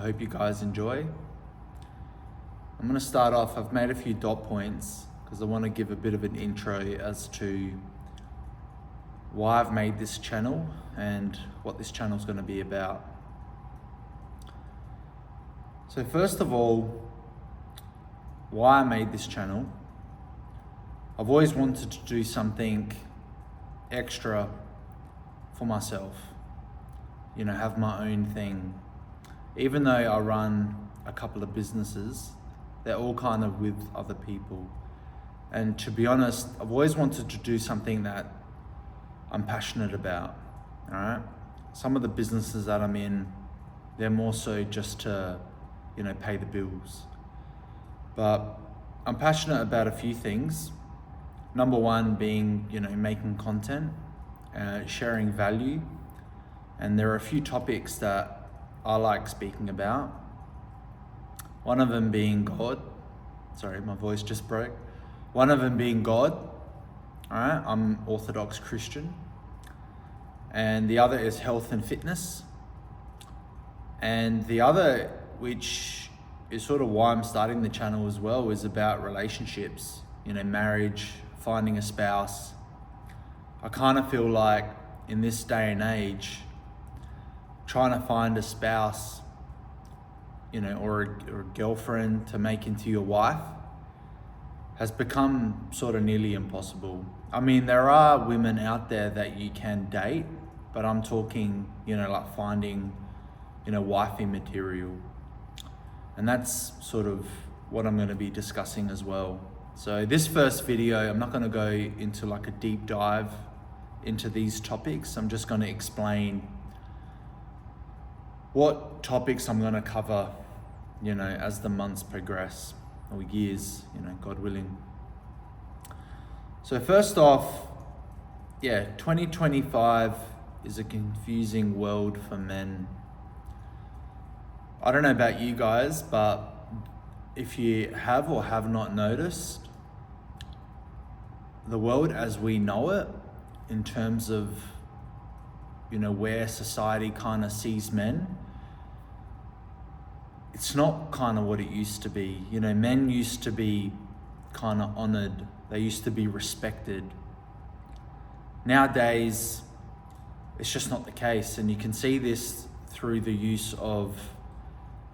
hope you guys enjoy. I'm gonna start off, I've made a few dot points because I want to give a bit of an intro as to why I've made this channel and what this channel is going to be about. So first of all, why I made this channel. I've always wanted to do something extra for myself, have my own thing. Even though I run a couple of businesses, they're all kind of with other people. And to be honest, I've always wanted to do something that I'm passionate about, all right? Some of the businesses that I'm in, they're more so just to, pay the bills. But I'm passionate about a few things. Number one being, making content, sharing value. And there are a few topics that I like speaking about. One of them being God. Sorry, my voice just broke. One of them being God. All right, I'm Orthodox Christian. And the other is health and fitness. And the other, which is sort of why I'm starting the channel as well, is about relationships, marriage, finding a spouse. I kind of feel like in this day and age, trying to find a spouse, or a girlfriend to make into your wife has become sort of nearly impossible. I mean, there are women out there that you can date, but I'm talking, like finding, wifey material. And that's sort of what I'm going to be discussing as well. So this first video, I'm not going to go into like a deep dive into these topics. I'm just going to explain what topics I'm going to cover, as the months progress, or years, God willing. So first off, 2025 is a confusing world for men. I don't know about you guys, but if you have or have not noticed, the world as we know it, in terms of, where society kind of sees men, it's not kind of what it used to be. Men used to be kind of honored. They used to be respected. Nowadays, it's just not the case. And you can see this through the use of,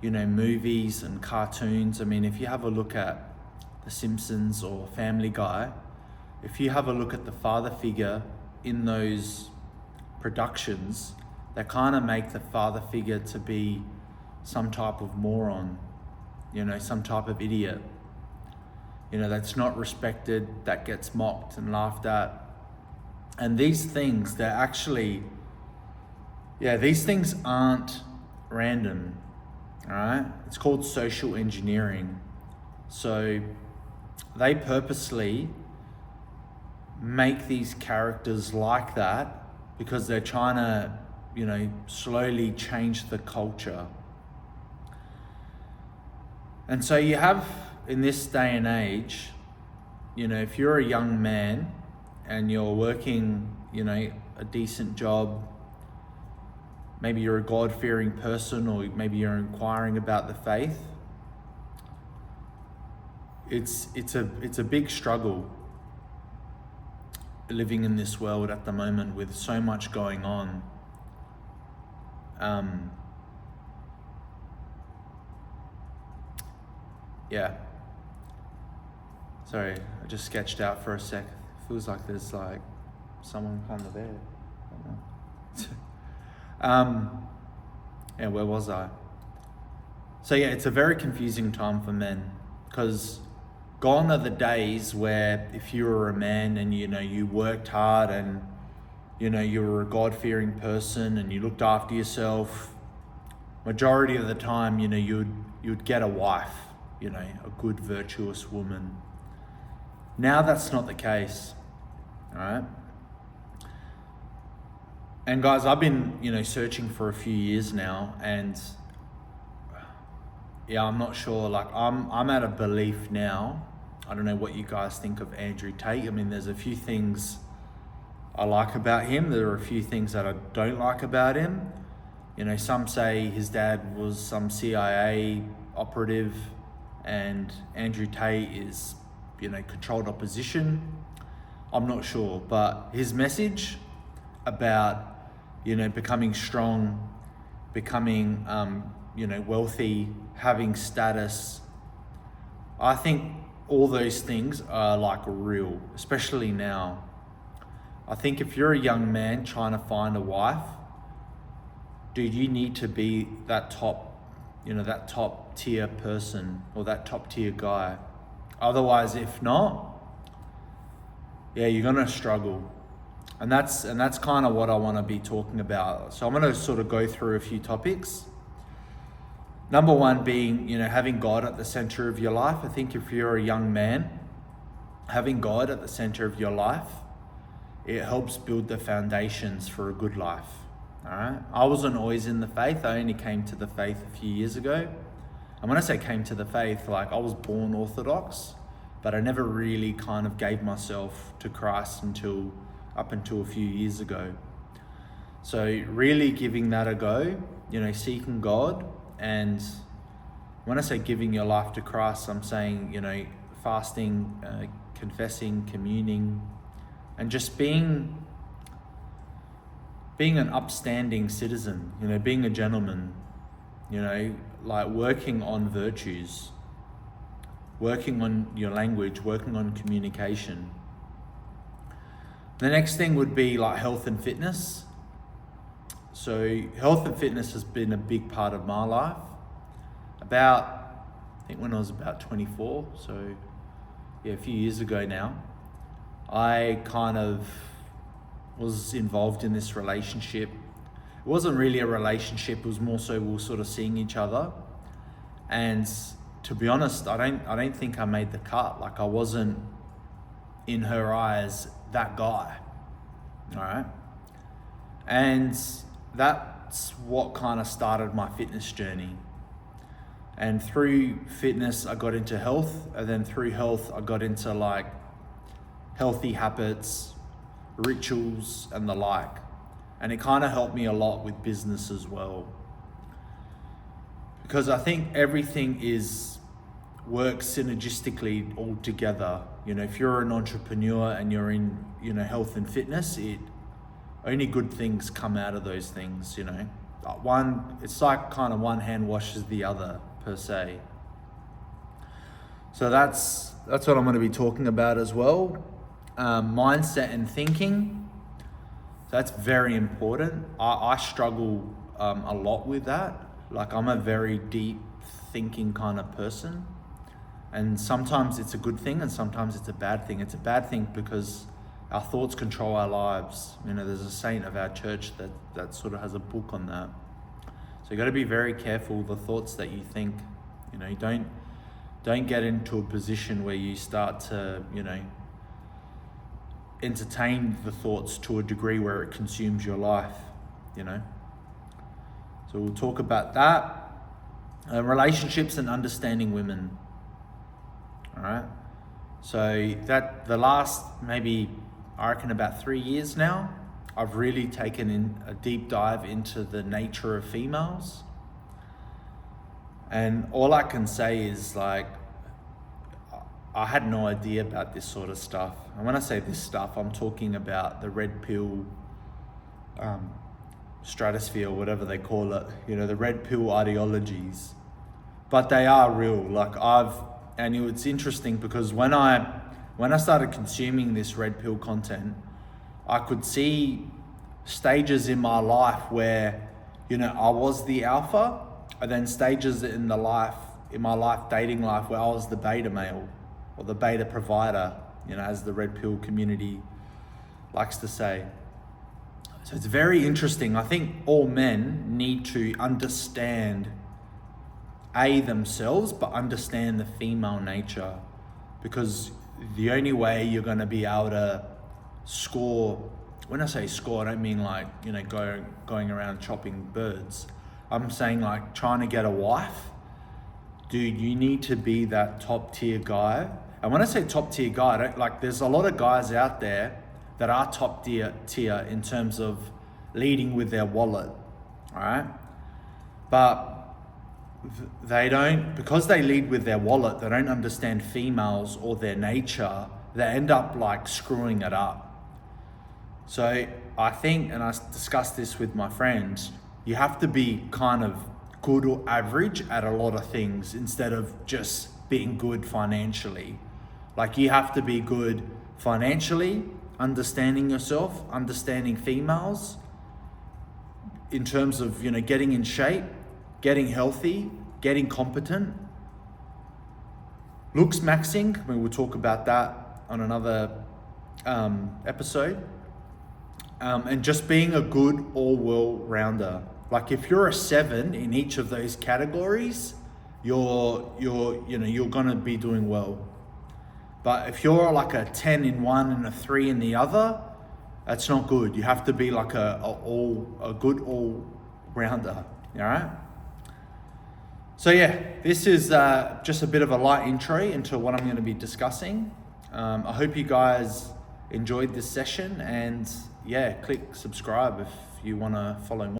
movies and cartoons. I mean, if you have a look at The Simpsons or Family Guy, if you have a look at the father figure in those productions, they kind of make the father figure to be some type of moron, some type of idiot, that's not respected, that gets mocked and laughed at. And these things, they're actually, these things aren't random, all right? It's called social engineering. So they purposely make these characters like that because they're trying to, slowly change the culture. And so you have, in this day and age, if you're a young man and you're working, a decent job, maybe you're a God-fearing person, or maybe you're inquiring about the faith, it's a big struggle living in this world at the moment with so much going on. Sorry, I just sketched out for a sec. Feels like there's like someone kind of there. Where was I? So it's a very confusing time for men, because gone are the days where if you were a man and you worked hard and you were a God-fearing person and you looked after yourself, majority of the time you'd get a wife, a good virtuous woman. Now that's not the case, all right? And guys, I've been searching for a few years now, and I'm not sure, like I'm at a belief now. I don't know what you guys think of Andrew Tate. I mean, there's a few things I like about him. There are a few things that I don't like about him. Some say his dad was some CIA operative and Andrew Tate is, controlled opposition. I'm not sure, but his message about, becoming strong, becoming, wealthy, having status, I think all those things are like real, especially now. I think if you're a young man trying to find a wife, dude, you need to be that top tier person or that top tier guy. Otherwise, if not, yeah, you're gonna struggle. And that's kind of what I want to be talking about. So I'm going to sort of go through a few topics. Number one being, having God at the center of your life. I think if you're a young man, having God at the center of your life, it helps build the foundations for a good life. All right. I wasn't always in the faith. I only came to the faith a few years ago. And when I say came to the faith, like I was born Orthodox, but I never really kind of gave myself to Christ up until a few years ago. So really giving that a go, seeking God. And when I say giving your life to Christ, I'm saying, fasting, confessing, communing, and just being an upstanding citizen, being a gentleman, like working on virtues, working on your language, working on communication. The next thing would be like health and fitness. So health and fitness has been a big part of my life. I think when I was about 24, so yeah, a few years ago now, I kind of was involved in this relationship. It wasn't really a relationship, it was more so we were sort of seeing each other. And to be honest, I don't think I made the cut. Like I wasn't, in her eyes, that guy. All right. And that's what kind of started my fitness journey. And through fitness, I got into health. And then through health, I got into like healthy habits, rituals, and the like. And it kind of helped me a lot with business as well. Because I think everything works synergistically all together. If you're an entrepreneur and you're in, health and fitness, only good things come out of those things, It's like kind of one hand washes the other per se. So that's what I'm going to be talking about as well. Mindset and thinking. That's very important. I struggle a lot with that. Like I'm a very deep thinking kind of person. And sometimes it's a good thing and sometimes it's a bad thing. It's a bad thing because our thoughts control our lives. There's a saint of our church that sort of has a book on that. So you got to be very careful the thoughts that you think. Don't get into a position where you start to, entertain the thoughts to a degree where it consumes your life, So we'll talk about that. Relationships and understanding women. All right. So that the last maybe, I reckon about 3 years now, I've really taken in a deep dive into the nature of females. And all I can say is like, I had no idea about this sort of stuff. And when I say this stuff, I'm talking about the red pill stratosphere, whatever they call it, the red pill ideologies. But they are real. And it's interesting because when I started consuming this red pill content, I could see stages in my life where, I was the alpha, and then stages in my life, dating life, where I was the beta male or the beta provider, as the red pill community likes to say. So it's very interesting. I think all men need to understand themselves, but understand the female nature, because the only way you're going to be able to score, when I say score, I don't mean like, going around chopping birds. I'm saying like trying to get a wife. Dude, you need to be that top tier guy. And when I say top tier guy, there's a lot of guys out there that are top tier in terms of leading with their wallet. All right. but they don't, because they lead with their wallet, they don't understand females or their nature, they end up like screwing it up. So I think, and I discussed this with my friends, you have to be kind of good or average at a lot of things instead of just being good financially. Like you have to be good financially, understanding yourself, understanding females in terms of, getting in shape, getting healthy, getting competent. Looks maxing, we'll talk about that on another episode. And just being a good all-world rounder. Like if you're a 7 in each of those categories, you're gonna be doing well. But if you're like a 10 in one and a 3 in the other, that's not good. You have to be like a good all-rounder. All right. So yeah, this is just a bit of a light intro into what I'm going to be discussing. I hope you guys enjoyed this session, and yeah, click subscribe if you want to follow more.